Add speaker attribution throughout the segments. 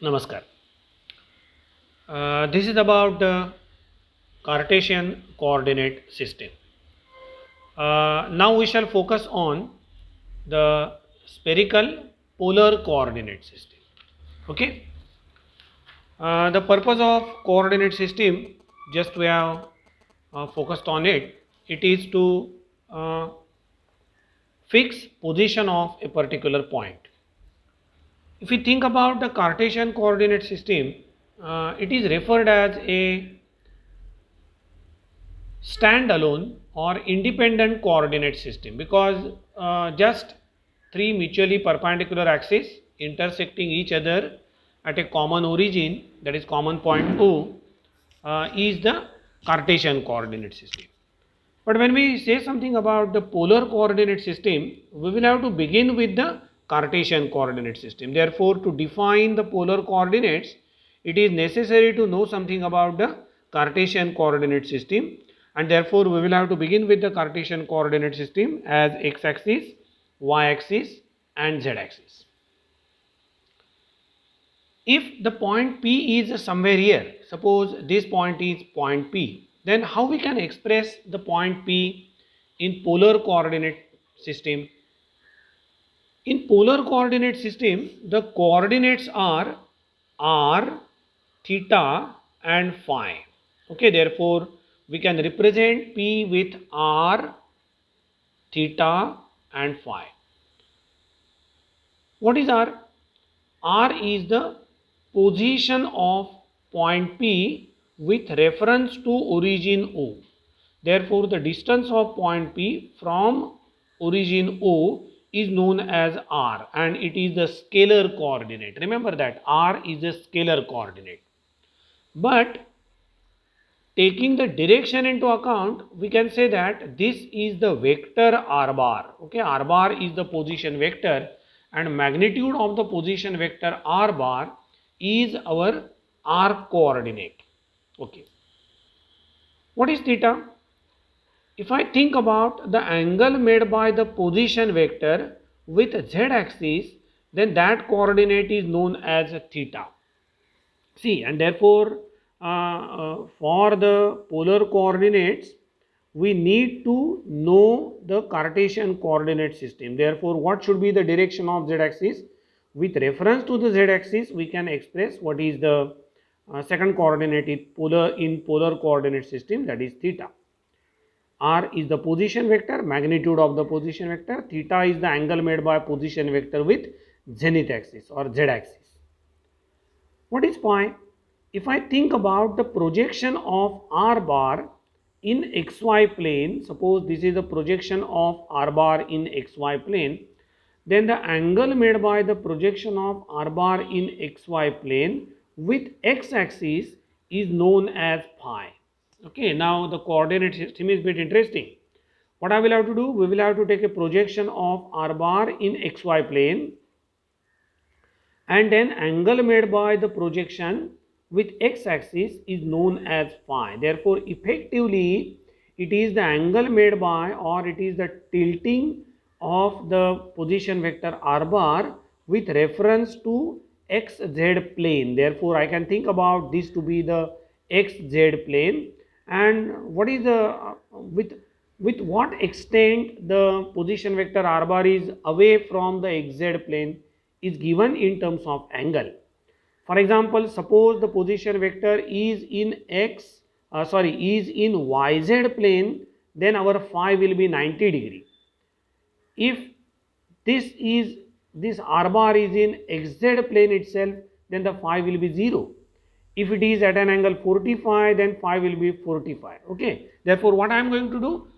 Speaker 1: Namaskar. This is about the Cartesian coordinate system. Now we shall focus on the spherical polar coordinate system. Okay. The purpose of coordinate system, just we have focused on it. It is to uh, fix position of a particular point. If we think about the Cartesian coordinate system, it is referred as a standalone or independent coordinate system because just three mutually perpendicular axes intersecting each other at a common origin, that is common point O, is the Cartesian coordinate system. But when we say something about the polar coordinate system, we will have to begin with the Cartesian coordinate system. Therefore, to define the polar coordinates, it is necessary to know something about the Cartesian coordinate system, and therefore we will have to begin with the Cartesian coordinate system as x-axis, y-axis and z-axis. If the point P is somewhere here, suppose this point is point P, then how we can express the point P in polar coordinate system? In polar coordinate system, the coordinates are r, theta and phi. Okay, therefore we can represent P with r, theta and phi. What is r? R is the position of point P with reference to origin O. Therefore, the distance of point P from origin O is known as R, and it is the scalar coordinate. Remember that R is a scalar coordinate. But taking the direction into account, we can say that this is the vector r bar. Okay, r bar is the position vector and magnitude of the position vector r bar is our r coordinate. Okay, what is theta? If I think about the angle made by the position vector with z axis, then that coordinate is known as theta. See, and therefore for the polar coordinates we need to know the Cartesian coordinate system. Therefore, what should be the direction of z axis? With reference to the z axis we can express what is the second coordinate in polar coordinate system, that is theta. R is the position vector, magnitude of the position vector. Theta is the angle made by position vector with zenith axis or z axis. What is phi? If I think about the projection of r bar in xy plane, suppose this is the projection of r bar in xy plane, then the angle made by the projection of r bar in xy plane with x axis is known as phi. Okay, now the coordinate system is a bit interesting. What I will have to do? We will have to take a projection of r bar in xy plane, and then angle made by the projection with x-axis is known as phi. Therefore, effectively it is the angle made by, or it is the tilting of the position vector r bar with reference to xz plane. Therefore, I can think about this to be the xz plane, and what is the with what extent the position vector r bar is away from the xz plane is given in terms of angle. For example, suppose the position vector is in is in yz plane, then our phi will be 90 degree. If this r bar is in xz plane itself, then the phi will be 0. If it is at an angle 45, then phi will be 45. Okay, therefore what I am going to do,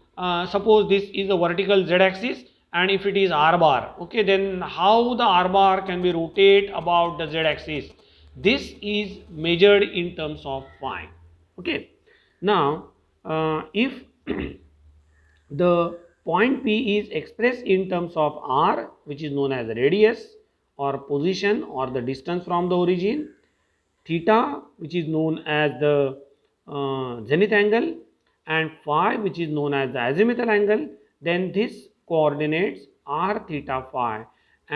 Speaker 1: suppose this is the vertical z axis, and if it is r bar, okay, then how the r bar can be rotate about the z axis? This is measured in terms of phi. Okay, now if the point P is expressed in terms of r, which is known as radius or position or the distance from the origin, theta, which is known as the zenith angle, and phi, which is known as the azimuthal angle, then this coordinates r, theta, phi,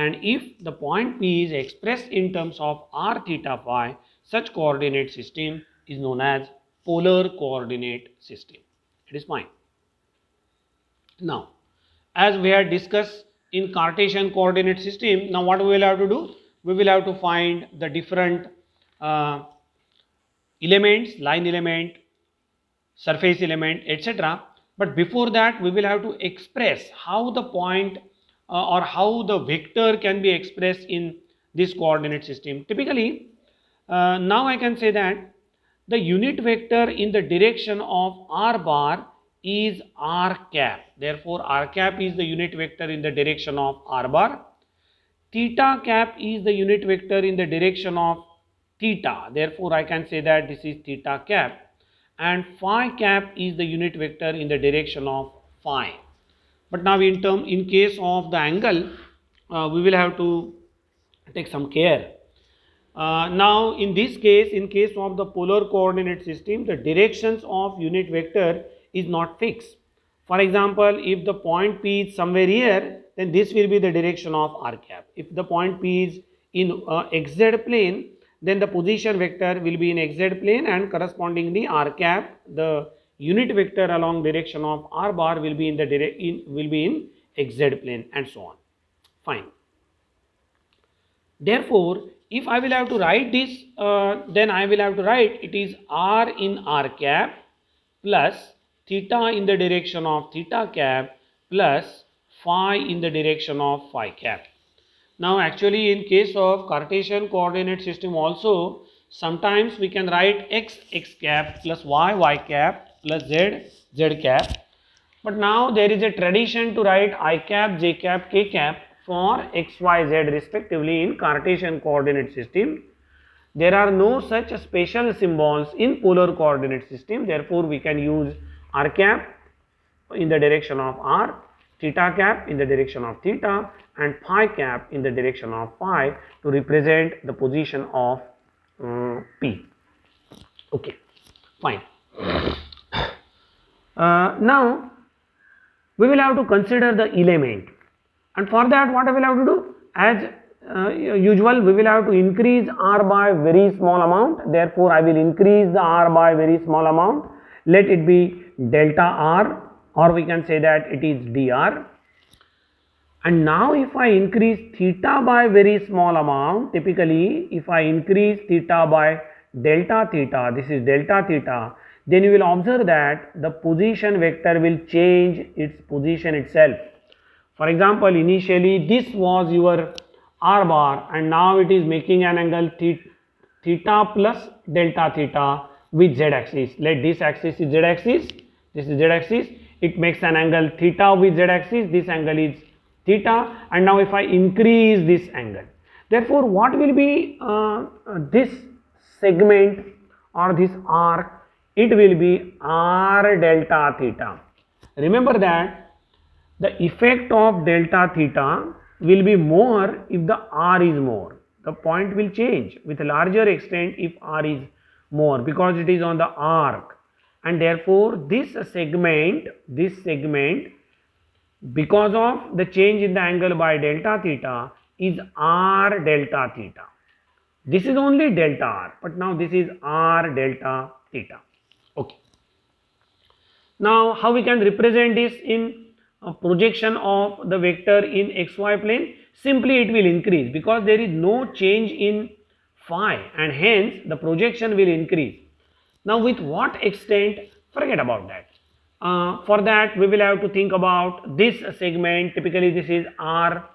Speaker 1: and if the point P is expressed in terms of r theta phi, such coordinate system is known as polar coordinate system. It is fine. Now, as we had discussed in Cartesian coordinate system, now what we will have to do? We will have to find the different elements, line element, surface element, etc. But before that, we will have to express how the point or how the vector can be expressed in this coordinate system. Typically, now I can say that the unit vector in the direction of r bar is r cap. Therefore, r cap is the unit vector in the direction of r bar. Theta cap is the unit vector in the direction of theta. Therefore, I can say that this is theta cap, and phi cap is the unit vector in the direction of phi. But now in case of the angle, we will have to take some care. Now in this case, in case of the polar coordinate system, the directions of unit vector is not fixed. For example, if the point P is somewhere here, then this will be the direction of r cap. If the point P is in xz plane, then the position vector will be in xz plane, and correspondingly r cap, the unit vector along direction of r bar, will be in xz plane, and so on. Fine. Therefore, if I will have to write this, then I will have to write it is r in r cap plus theta in the direction of theta cap plus phi in the direction of phi cap. Now actually in case of Cartesian coordinate system also, sometimes we can write x cap plus y cap plus z cap. But now there is a tradition to write I cap, j cap, k cap for x, y, z respectively in Cartesian coordinate system. There are no such special symbols in polar coordinate system. Therefore, we can use r cap in the direction of r, theta cap in the direction of theta, and phi cap in the direction of phi to represent the position of P. Okay, fine. Now we will have to consider the element, and for that what I will have to do? As usual, we will have to increase r by very small amount. Therefore, I will increase the r by very small amount. Let it be delta r, or we can say that it is dr. And now if I increase theta by very small amount, typically if I increase theta by delta theta, this is delta theta, then you will observe that the position vector will change its position itself. For example, initially this was your r bar, and now it is making an angle theta plus delta theta with z axis. Let this axis is z axis, this is z axis. It makes an angle theta with z axis. This angle is theta, and now if I increase this angle, therefore what will be this segment or this arc? It will be r delta theta. Remember that the effect of delta theta will be more if the r is more. The point will change with a larger extent if r is more, because it is on the arc, and therefore this segment because of the change in the angle by delta theta is r delta theta. This is only delta r, but now this is r delta theta. Okay. Now how we can represent this in a projection of the vector in xy plane? Simply it will increase, because there is no change in phi, and hence the projection will increase. Now with what extent? Forget about that. For that we will have to think about this segment. Typically this is r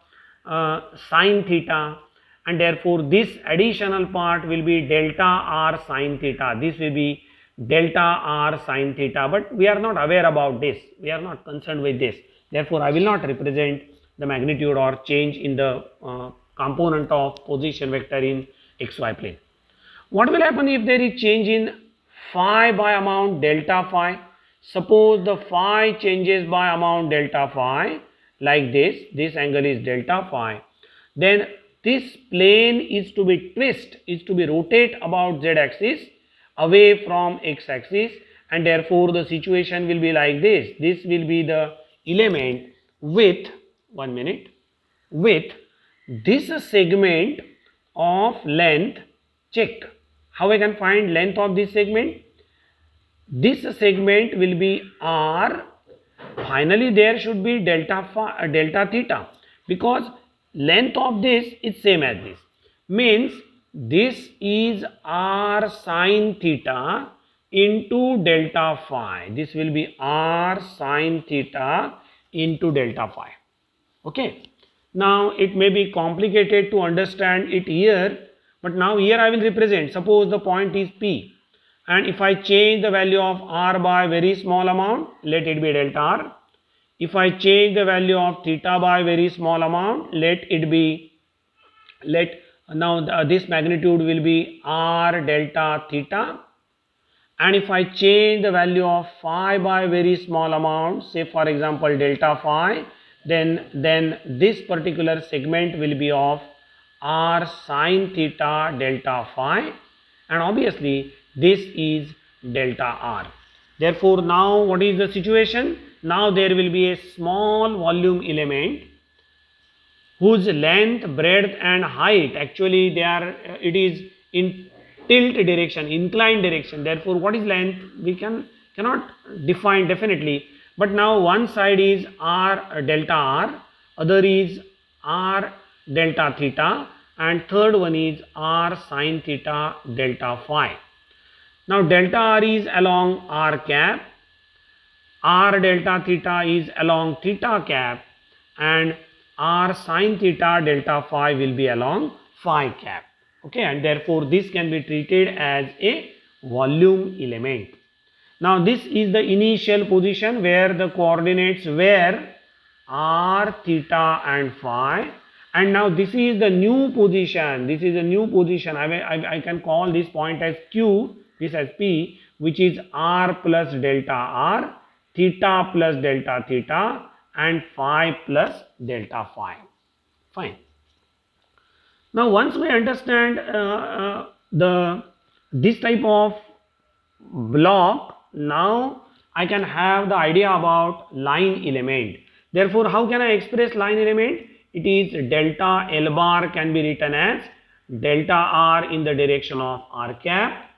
Speaker 1: sine theta, and therefore this additional part will be delta r sine theta. This will be delta r sine theta, but we are not aware about this. We are not concerned with this. Therefore, I will not represent the magnitude or change in the component of position vector in xy plane. What will happen if there is change in phi by amount delta phi? Suppose the phi changes by amount delta phi like this. This angle is delta phi. Then this plane is to be rotate about z axis away from x axis, and therefore the situation will be like this. This will be the element with with this segment of length, check how I can find length of this segment. This segment will be r. Finally, there should be delta theta, because length of this is same as this. Means this is r sine theta into delta phi. This will be r sine theta into delta phi. Okay. Now it may be complicated to understand it here, but now here I will represent. Suppose the point is P, and if I change the value of r by very small amount, let it be delta r. If I change the value of theta by very small amount, let now this magnitude will be r delta theta. And if I change the value of phi by very small amount, say for example delta phi, then this particular segment will be of r sine theta delta phi, and obviously this is delta r. Therefore, now what is the situation? Now there will be a small volume element whose length, breadth and height, actually it is in tilt direction, inclined direction. Therefore, what is length? We cannot define definitely. But now one side is r delta r, other is r delta theta, and third one is r sine theta delta phi. Now delta r is along r cap, r delta theta is along theta cap, and r sine theta delta phi will be along phi cap. Okay, and therefore this can be treated as a volume element. Now this is the initial position where the coordinates were r, theta and phi, and now this is the new position. This is a new position. I can call this point as Q, this as P, which is r plus delta r, theta plus delta theta and phi plus delta phi. Fine. Now once we understand this type of block, now I can have the idea about line element. Therefore, how can I express line element? It is delta L bar can be written as delta r in the direction of r cap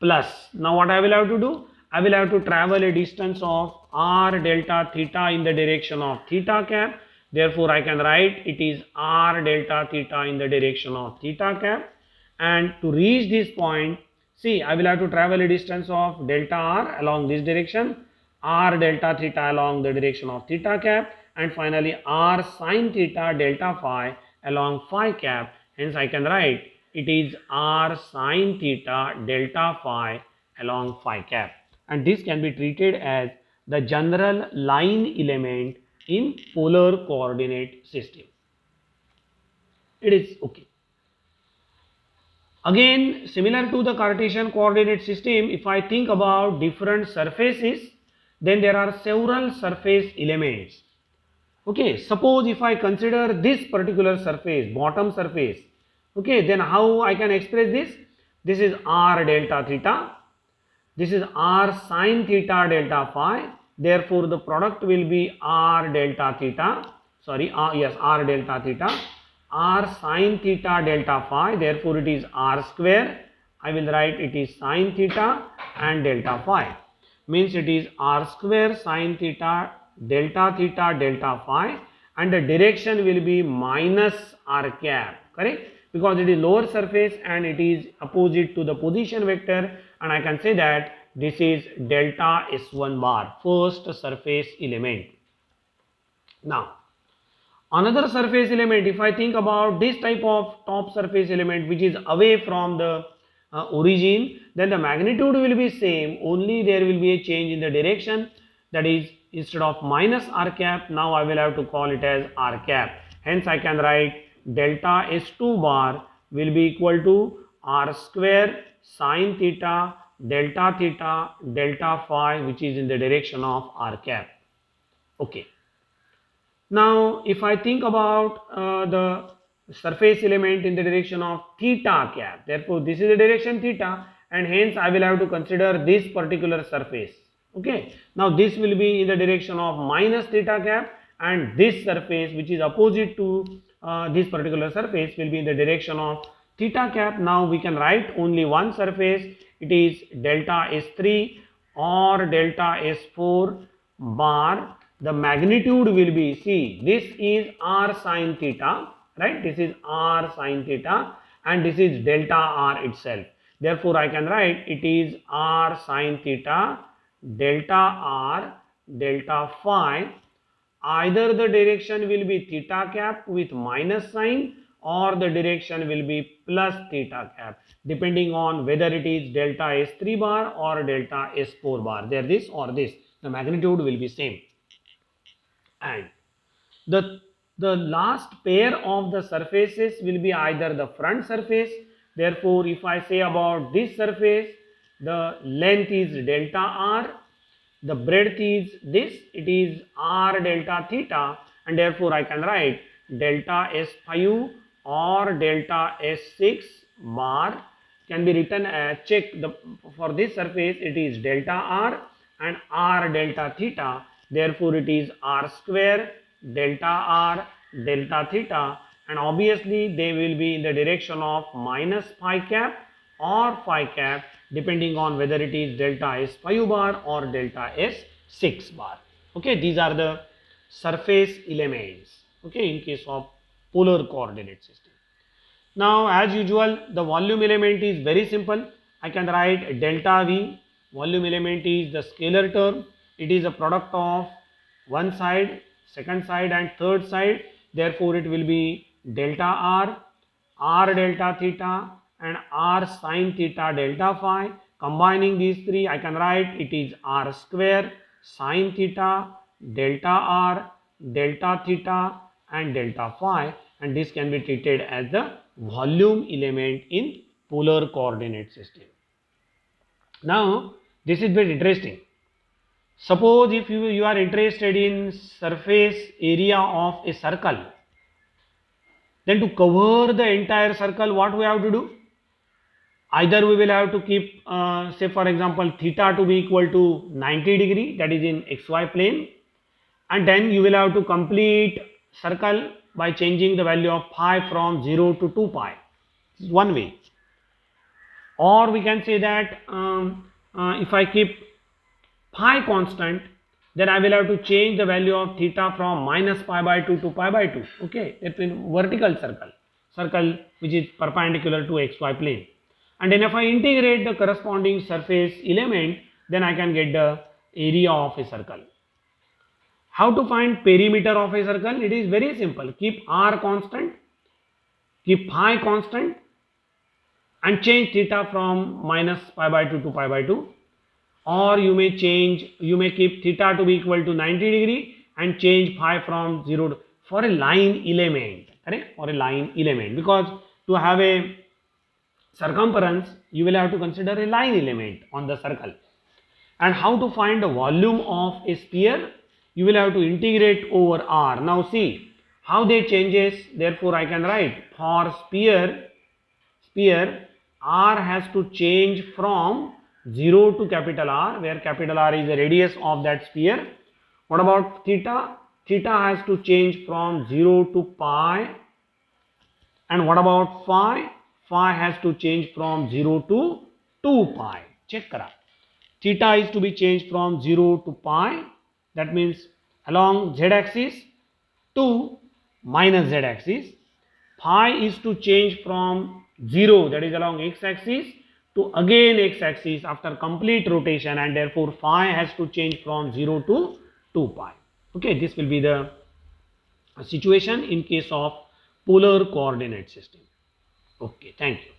Speaker 1: plus, now what I will have to do? I will have to travel a distance of r delta theta in the direction of theta cap. Therefore, I can write it is r delta theta in the direction of theta cap, and to reach this point, see, I will have to travel a distance of delta r along this direction, r delta theta along the direction of theta cap, and finally r sine theta delta phi along phi cap. Hence, I can write it is r sine theta delta phi along phi cap, and this can be treated as the general line element in polar coordinate system. It is okay. Again, similar to the Cartesian coordinate system, if I think about different surfaces, then there are several surface elements. Okay, suppose if I consider this particular surface, bottom surface, okay, then how I can express this? This is r delta theta, this is r sine theta delta phi. Therefore, the product will be r delta theta, r delta theta, r sine theta delta phi. Therefore, it is r square. I will write it is sine theta and delta phi. Means it is r square sine theta delta phi, and the direction will be minus r cap, correct? Because it is lower surface and it is opposite to the position vector, and I can say that this is delta S1 bar, first surface element. Now, another surface element, if I think about this type of top surface element which is away from the origin, then the magnitude will be same, only there will be a change in the direction, that is instead of minus r cap, now I will have to call it as r cap. Hence, I can write delta S2 bar will be equal to r square sine theta delta phi, which is in the direction of r cap. Okay. Now, if I think about the surface element in the direction of theta cap, therefore this is the direction theta, and hence I will have to consider this particular surface. Okay. Now this will be in the direction of minus theta cap, and this surface which is opposite to this particular surface will be in the direction of theta cap. Now we can write only one surface. It is delta S3 or delta S4 bar. The magnitude will be, see, this is r sine theta, right? This is r sine theta and this is delta r itself. Therefore, I can write it is r sine theta delta r delta phi. Either the direction will be theta cap with minus sign or the direction will be plus theta cap, depending on whether it is delta S3 bar or delta S4 bar. There this or this, the magnitude will be same. And the last pair of the surfaces will be either the front surface. Therefore, if I say about this surface, the length is delta r, the breadth is this, it is r delta theta, and therefore I can write delta S5 or delta S6 bar can be written as, check for this surface it is delta r and r delta theta. Therefore, it is r square delta r delta theta, and obviously they will be in the direction of minus phi cap or phi cap, depending on whether it is delta S5 bar or delta S6 bar. Okay, these are the surface elements, okay, in case of polar coordinate system. Now, as usual, the volume element is very simple. I can write delta V. Volume element is the scalar term. It is a product of one side, second side and third side. Therefore, it will be delta R, R delta theta and R sine theta delta phi. Combining these three, I can write it is R square sine theta delta R delta theta and delta phi, and this can be treated as the volume element in polar coordinate system. Now, this is very interesting. Suppose if you are interested in surface area of a circle, then to cover the entire circle, what we have to do? Either we will have to keep, say for example, theta to be equal to 90 degree, that is in xy plane, and then you will have to complete circle by changing the value of pi from 0 to 2 pi. This is one way. Or we can say that if I keep pi constant, then I will have to change the value of theta from minus pi by 2 to pi by 2. Okay, that means vertical circle which is perpendicular to xy plane. And then if I integrate the corresponding surface element, then I can get the area of a circle. How to find perimeter of a circle? It is very simple. Keep r constant, keep pi constant and change theta from minus pi by 2 to pi by 2. Or you may keep theta to be equal to 90 degree and change pi from 0 to, for a line element, correct? For a line element, because to have a circumference, you will have to consider a line element on the circle. And how to find the volume of a sphere? You will have to integrate over r. Now see how they changes. Therefore, I can write for sphere r has to change from 0 to capital R, where capital R is the radius of that sphere. What about theta? Theta has to change from 0 to pi. And what about phi? Phi has to change from 0 to 2 pi. Check kara. Theta is to be changed from 0 to pi. That means along z axis to minus z axis. Phi is to change from 0, that is along x axis, to again x axis after complete rotation, and therefore phi has to change from 0 to 2 pi. Okay, this will be the situation in case of polar coordinate system. Okay, thank you.